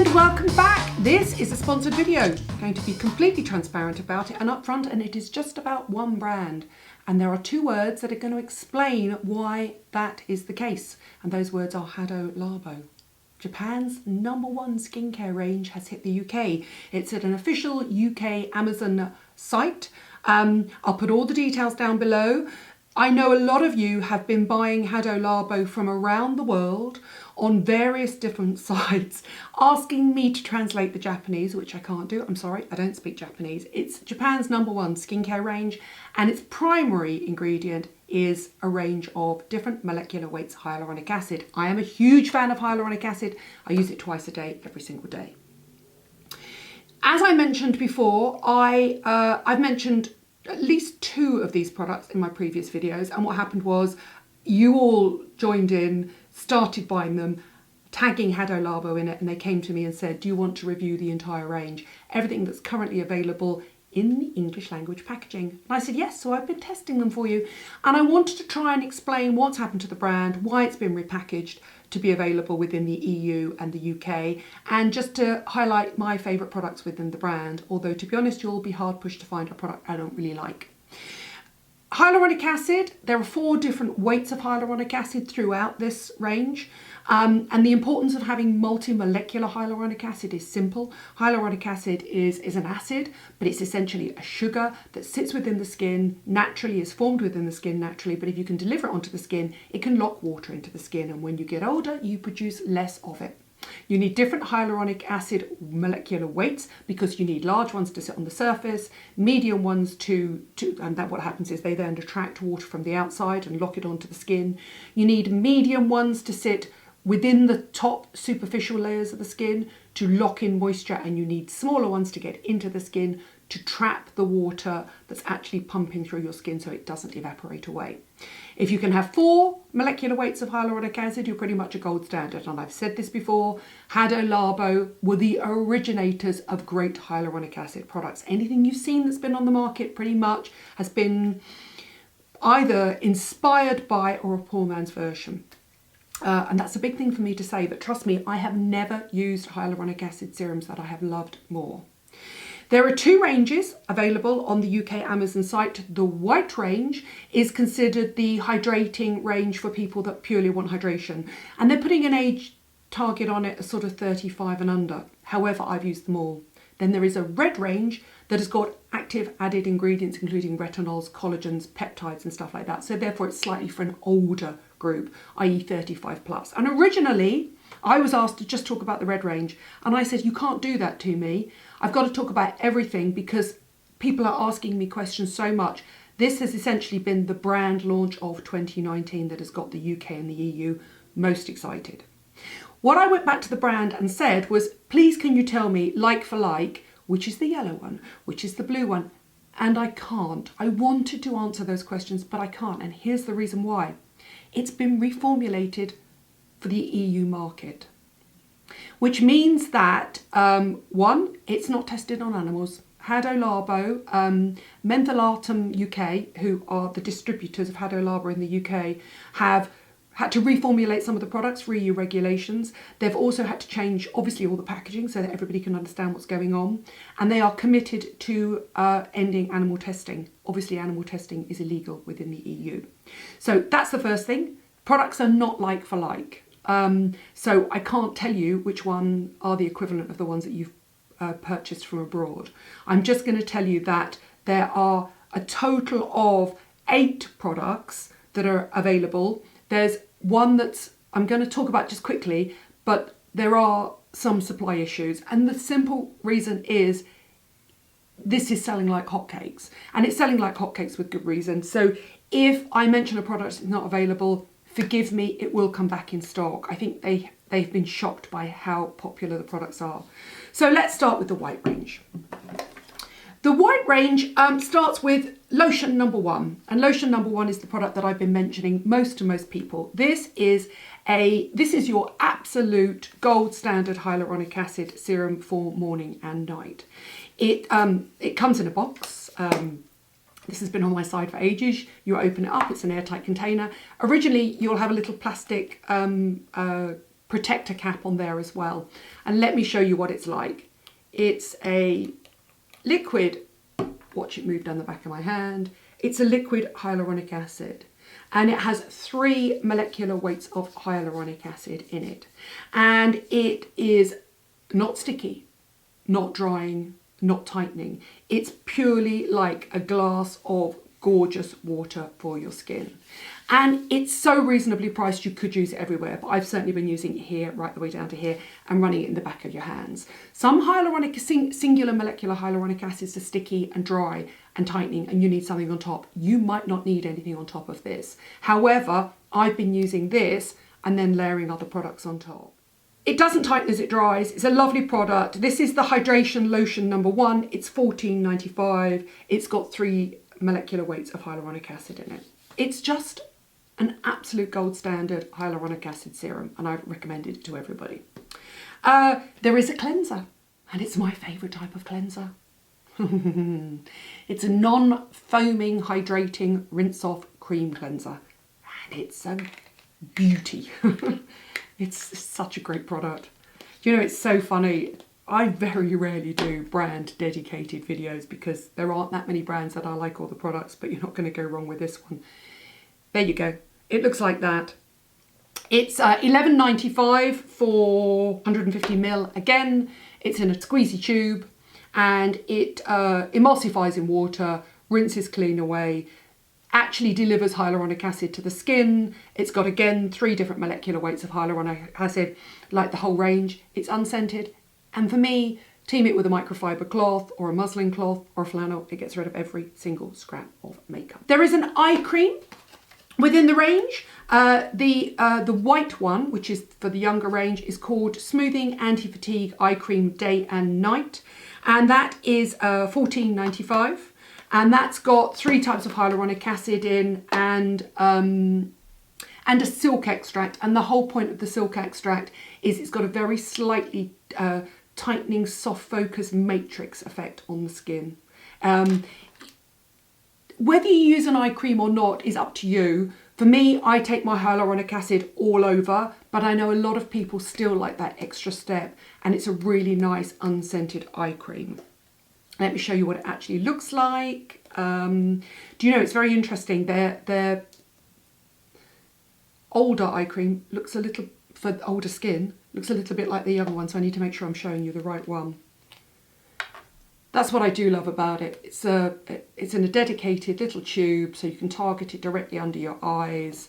And welcome back. This is a sponsored video. I'm going to be completely transparent about it and upfront, and it is just about one brand. And there are two words that are going to explain why that is the case. And those words are Hada Labo. Japan's #1 skincare range has hit the UK. It's at an official UK Amazon site. I'll put all the details down below. I know a lot of you have been buying Hada Labo from around the world on various different sites, asking me to translate the Japanese, which I can't do. I'm sorry, I don't speak Japanese. It's Japan's #1 skincare range, and its primary ingredient is a range of different molecular weights of hyaluronic acid. I am a huge fan of hyaluronic acid. I use it twice a day, every single day. As I mentioned before, I've mentioned at least 2 of these products in my previous videos, and what happened was you all joined in, started buying them, tagging Hada Labo in it, and they came to me and said, do you want to review the entire range? Everything that's currently available in the English language packaging. And I said yes, so I've been testing them for you, and I wanted to try and explain what's happened to the brand, why it's been repackaged to be available within the EU and the UK, and just to highlight my favourite products within the brand, although to be honest you'll be hard pushed to find a product I don't really like. Hyaluronic acid, there are 4 different weights of hyaluronic acid throughout this range, and the importance of having multi-molecular hyaluronic acid is simple. Hyaluronic acid is an acid, but it's essentially a sugar that sits within the skin naturally, is formed within the skin naturally, but if you can deliver it onto the skin, it can lock water into the skin, and when you get older, you produce less of it. You need different hyaluronic acid molecular weights because you need large ones to sit on the surface, medium ones and that what happens is they then attract water from the outside and lock it onto the skin. You need medium ones to sit within the top superficial layers of the skin to lock in moisture, and you need smaller ones to get into the skin to trap the water that's actually pumping through your skin so it doesn't evaporate away. If you can have 4 molecular weights of hyaluronic acid, you're pretty much a gold standard. And I've said this before, Hada Labo were the originators of great hyaluronic acid products. Anything you've seen that's been on the market pretty much has been either inspired by or a poor man's version. And that's a big thing for me to say, but trust me, I have never used hyaluronic acid serums that I have loved more. There are 2 ranges available on the UK Amazon site. The white range is considered the hydrating range for people that purely want hydration. And they're putting an age target on it as sort of 35 and under. However, I've used them all. Then there is a red range that has got active added ingredients, including retinols, collagens, peptides and stuff like that. So therefore it's slightly for an older group, i.e. 35 plus. And originally, I was asked to just talk about the red range, and I said, you can't do that to me. I've got to talk about everything because people are asking me questions so much. This has essentially been the brand launch of 2019 that has got the UK and the EU most excited. What I went back to the brand and said was, please can you tell me like for like, which is the yellow one, which is the blue one? And I can't. I wanted to answer those questions, but I can't. And here's the reason why. It's been reformulated for the EU market, which means that 1, it's not tested on animals. Hada Labo, Mentholatum UK, who are the distributors of Hada Labo in the UK, have had to reformulate some of the products for EU regulations. They've also had to change, obviously, all the packaging so that everybody can understand what's going on. And they are committed to ending animal testing. Obviously, animal testing is illegal within the EU. So that's the first thing. Products are not like for like. So I can't tell you which one are the equivalent of the ones that you've purchased from abroad. I'm just going to tell you that there are a total of 8 products that are available. There's one that's I'm going to talk about just quickly, but there are some supply issues. And the simple reason is this is selling like hotcakes, and it's selling like hotcakes with good reason. So if I mention a product is not available, forgive me, it will come back in stock. I think they've been shocked by how popular the products are. So let's start with the white range. The white range starts with lotion #1, and lotion #1 is the product that I've been mentioning most to most people. This is your absolute gold standard hyaluronic acid serum for morning and night. It comes in a box. This has been on my side for ages. You open it up, it's an airtight container. Originally, you'll have a little plastic protector cap on there as well. And let me show you what it's like. It's a liquid, watch it move down the back of my hand. It's a liquid hyaluronic acid. And it has 3 molecular weights of hyaluronic acid in it. And it is not sticky, not drying, not tightening. It's purely like a glass of gorgeous water for your skin. And it's so reasonably priced you could use it everywhere, but I've certainly been using it here right the way down to here and running it in the back of your hands. Some singular molecular hyaluronic acids are sticky and dry and tightening, and you need something on top. You might not need anything on top of this. However, I've been using this and then layering other products on top. It doesn't tighten as it dries. It's a lovely product. This is the Hydration Lotion number 1. It's $14.95. It's got 3 molecular weights of hyaluronic acid in it. It's just an absolute gold standard hyaluronic acid serum, and I recommend it to everybody. There is a cleanser, and it's my favourite type of cleanser. It's a non-foaming, hydrating, rinse-off cream cleanser, and it's a beauty. It's such a great product. You know, it's so funny. I very rarely do brand dedicated videos because there aren't that many brands that I like all the products, but you're not going to go wrong with this one. There you go. It looks like that. It's $11.95 for 150 ml. Again, it's in a squeezy tube, and it emulsifies in water, rinses clean away, actually delivers hyaluronic acid to the skin. It's got, again, 3 different molecular weights of hyaluronic acid, like the whole range. It's unscented. And for me, team it with a microfiber cloth or a muslin cloth or a flannel. It gets rid of every single scrap of makeup. There is an eye cream within the range. The white one, which is for the younger range, is called Smoothing Anti-Fatigue Eye Cream Day and Night. And that is $14.95. And that's got 3 types of hyaluronic acid in and a silk extract. And the whole point of the silk extract is it's got a very slightly tightening, soft focus matrix effect on the skin. Whether you use an eye cream or not is up to you. For me, I take my hyaluronic acid all over, but I know a lot of people still like that extra step, and it's a really nice unscented eye cream. Let me show you what it actually looks like. Do you know, it's very interesting. Their older eye cream looks a little, for older skin, looks a little bit like the younger one, so I need to make sure I'm showing you the right one. That's what I do love about it. It's in a dedicated little tube, so you can target it directly under your eyes,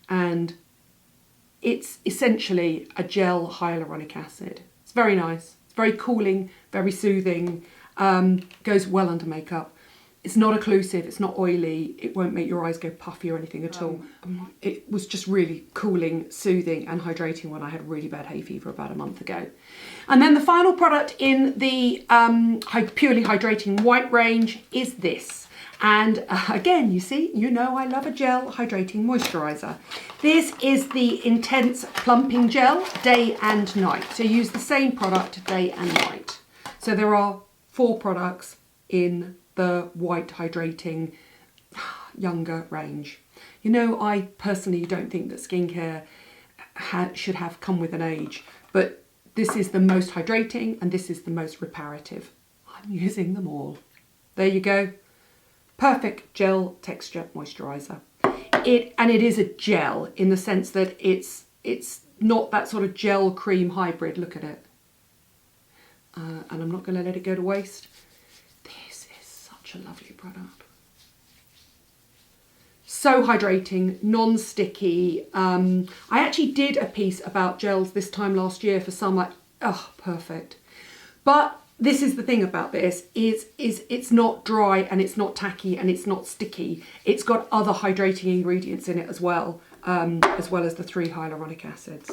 and it's essentially a gel hyaluronic acid. It's very nice. It's very cooling, very soothing, goes well under makeup. It's not occlusive, it's not oily, it won't make your eyes go puffy or anything at all. It was just really cooling, soothing and hydrating when I had really bad hay fever about a month ago. And then the final product in the purely hydrating white range is this. And again, you know I love a gel hydrating moisturiser. This is the Intense Plumping Gel Day and Night. So use the same product day and night. So there are 4 products in the white hydrating younger range. You know, I personally don't think that skincare should have come with an age, but this is the most hydrating and this is the most reparative. I'm using them all. There you go. Perfect gel texture moisturiser. And it is a gel in the sense that it's not that sort of gel cream hybrid. Look at it. And I'm not going to let it go to waste. This is such a lovely product. So hydrating, non-sticky. I actually did a piece about gels this time last year for summer. Oh, perfect. But this is the thing about this, is it's not dry and it's not tacky and it's not sticky. It's got other hydrating ingredients in it as well as the 3 hyaluronic acids.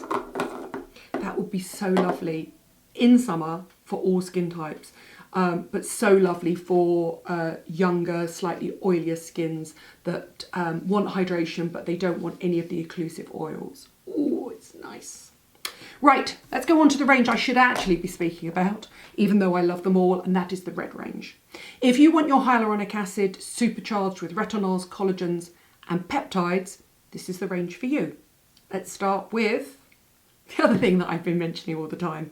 That would be so lovely in summer for all skin types, but so lovely for younger, slightly oilier skins that want hydration, but they don't want any of the occlusive oils. Oh, it's nice. Right, let's go on to the range I should actually be speaking about, even though I love them all, and that is the red range. If you want your hyaluronic acid supercharged with retinols, collagens, and peptides, this is the range for you. Let's start with the other thing that I've been mentioning all the time.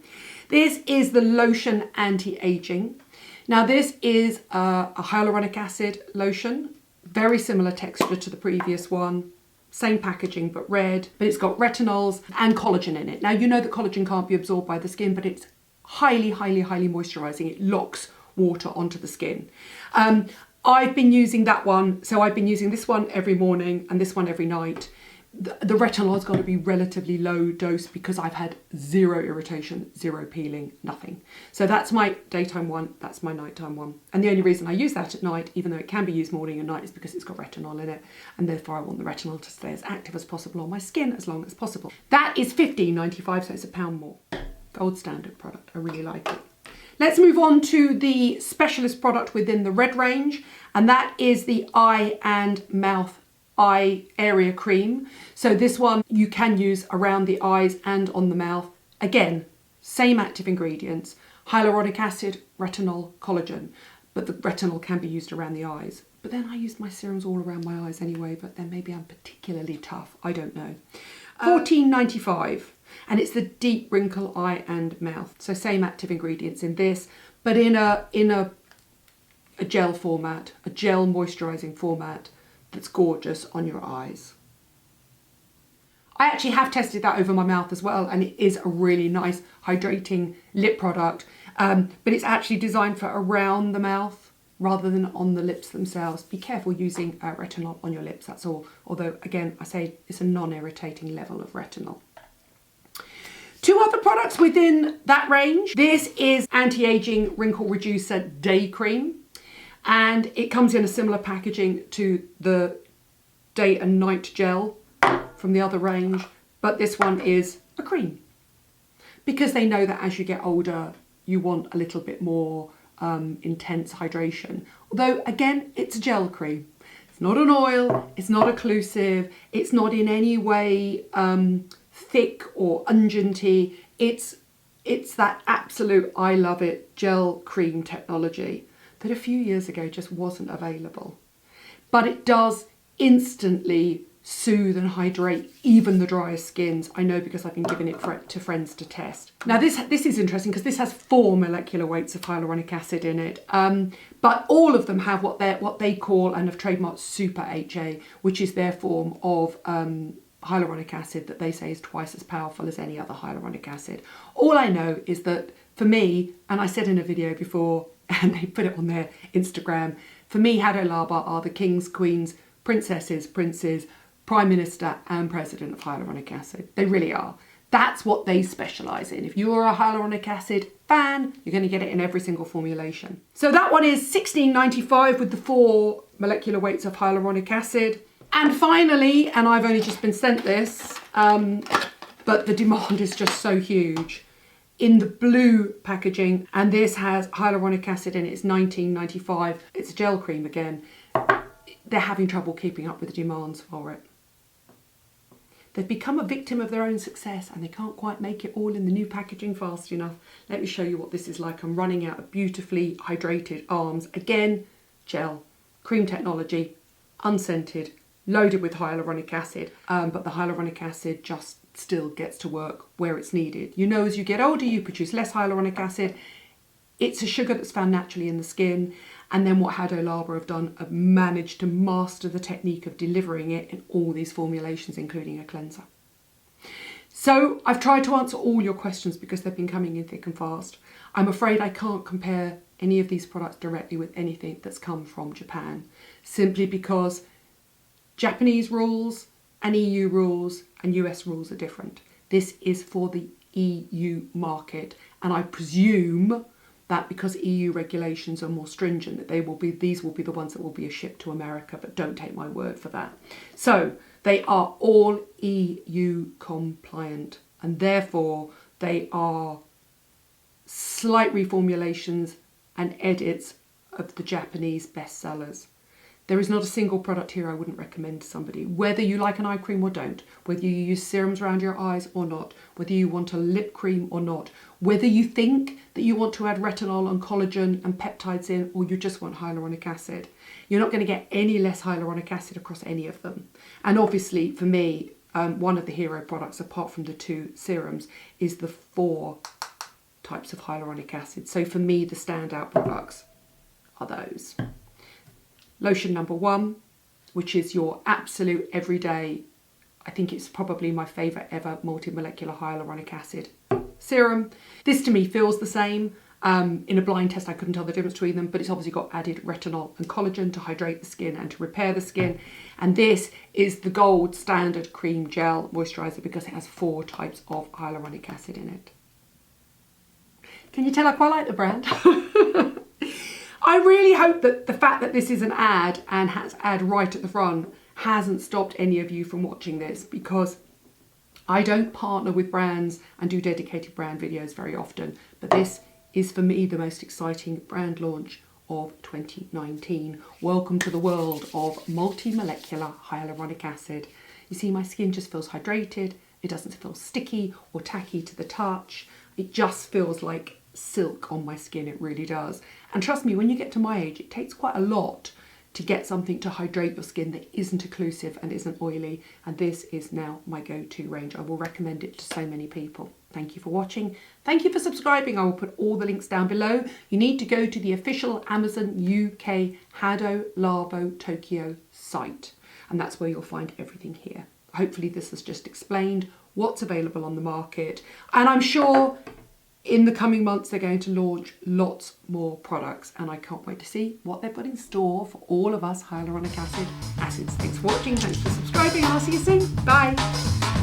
This is the lotion anti-aging. Now this is a hyaluronic acid lotion, very similar texture to the previous one, same packaging but red, but it's got retinols and collagen in it. Now you know that collagen can't be absorbed by the skin, but it's highly, highly, highly moisturising. It locks water onto the skin. I've been using that one, so I've been using this one every morning and this one every night. The retinol has got to be relatively low dose because I've had zero irritation, zero peeling, nothing. So that's my daytime one, that's my nighttime one. And the only reason I use that at night, even though it can be used morning and night, is because it's got retinol in it. And therefore I want the retinol to stay as active as possible on my skin as long as possible. That is $15.95, so it's £1 more. Gold standard product, I really like it. Let's move on to the specialist product within the red range, and that is the eye and mouth eye area cream. So this one you can use around the eyes and on the mouth. Again, same active ingredients, hyaluronic acid, retinol, collagen, but the retinol can be used around the eyes. But then I use my serums all around my eyes anyway, but then maybe I'm particularly tough, I don't know. $14.95. And it's the deep wrinkle eye and mouth. So same active ingredients in this, but in a gel format, a gel moisturising format that's gorgeous on your eyes. I actually have tested that over my mouth as well, and it is a really nice hydrating lip product, but it's actually designed for around the mouth rather than on the lips themselves. Be careful using retinol on your lips, that's all. Although, again, I say it's a non-irritating level of retinol. Two other products within that range. This is Anti-Aging Wrinkle Reducer Day Cream, and it comes in a similar packaging to the Day and Night Gel from the other range, but this one is a cream. Because they know that as you get older, you want a little bit more intense hydration. Although, again, it's a gel cream. It's not an oil, it's not occlusive, it's not in any way thick or unguenty. It's that absolute I love it gel cream technology that a few years ago just wasn't available. But it does instantly soothe and hydrate even the driest skins. I know because I've been giving it to friends to test. Now this is interesting because this has 4 molecular weights of hyaluronic acid in it, but all of them have what they call and have trademarked Super HA, which is their form of hyaluronic acid that they say is twice as powerful as any other hyaluronic acid. All I know is that for me, and I said in a video before, and they put it on their Instagram, for me Hada Labo are the kings, queens, princesses, princes, prime minister and president of hyaluronic acid. They really are. That's what they specialise in. If you're a hyaluronic acid fan, you're going to get it in every single formulation. So that one is $16.95 with the 4 molecular weights of hyaluronic acid. And finally, and I've only just been sent this, but the demand is just so huge, in the blue packaging, and this has hyaluronic acid in it, it's $19.95. It's a gel cream again. They're having trouble keeping up with the demands for it. They've become a victim of their own success and they can't quite make it all in the new packaging fast enough. Let me show you what this is like. I'm running out of beautifully hydrated arms. Again, gel, cream technology, unscented, loaded with hyaluronic acid, but the hyaluronic acid just still gets to work where it's needed. You know, as you get older, you produce less hyaluronic acid. It's a sugar that's found naturally in the skin. And then what Hada Labo have done, have managed to master the technique of delivering it in all these formulations, including a cleanser. So I've tried to answer all your questions because they've been coming in thick and fast. I'm afraid I can't compare any of these products directly with anything that's come from Japan, simply because Japanese rules and EU rules and US rules are different. This is for the EU market, and I presume that because EU regulations are more stringent, that these will be the ones that will be shipped to America, but don't take my word for that. So they are all EU compliant, and therefore they are slight reformulations and edits of the Japanese bestsellers. There is not a single product here I wouldn't recommend to somebody, whether you like an eye cream or don't, whether you use serums around your eyes or not, whether you want a lip cream or not, whether you think that you want to add retinol and collagen and peptides in, or you just want hyaluronic acid. You're not going to get any less hyaluronic acid across any of them. And obviously for me, one of the hero products, apart from the 2 serums, is the 4 types of hyaluronic acid. So for me, the standout products are those. Lotion number 1, which is your absolute everyday, I think it's probably my favourite ever multi-molecular hyaluronic acid serum. This to me feels the same. In a blind test I couldn't tell the difference between them, but it's obviously got added retinol and collagen to hydrate the skin and to repair the skin. And this is the gold standard cream gel moisturiser because it has 4 types of hyaluronic acid in it. Can you tell I quite like the brand? I really hope that the fact that this is an ad and has ad right at the front hasn't stopped any of you from watching this, because I don't partner with brands and do dedicated brand videos very often, but this is for me the most exciting brand launch of 2019. Welcome to the world of multi-molecular hyaluronic acid. You see, my skin just feels hydrated. It doesn't feel sticky or tacky to the touch. It just feels like silk on my skin, it really does. And trust me, when you get to my age, it takes quite a lot to get something to hydrate your skin that isn't occlusive and isn't oily, and this is now my go-to range. I will recommend it to so many people. Thank you for watching. Thank you for subscribing. I will put all the links down below. You need to go to the official Amazon UK Hada Labo Tokyo site, and that's where you'll find everything here. Hopefully this has just explained what's available on the market, and I'm sure in the coming months they're going to launch lots more products, and I can't wait to see what they've got in store for all of us hyaluronic acid acids. Thanks for watching, thanks for subscribing, and I'll see you soon. Bye.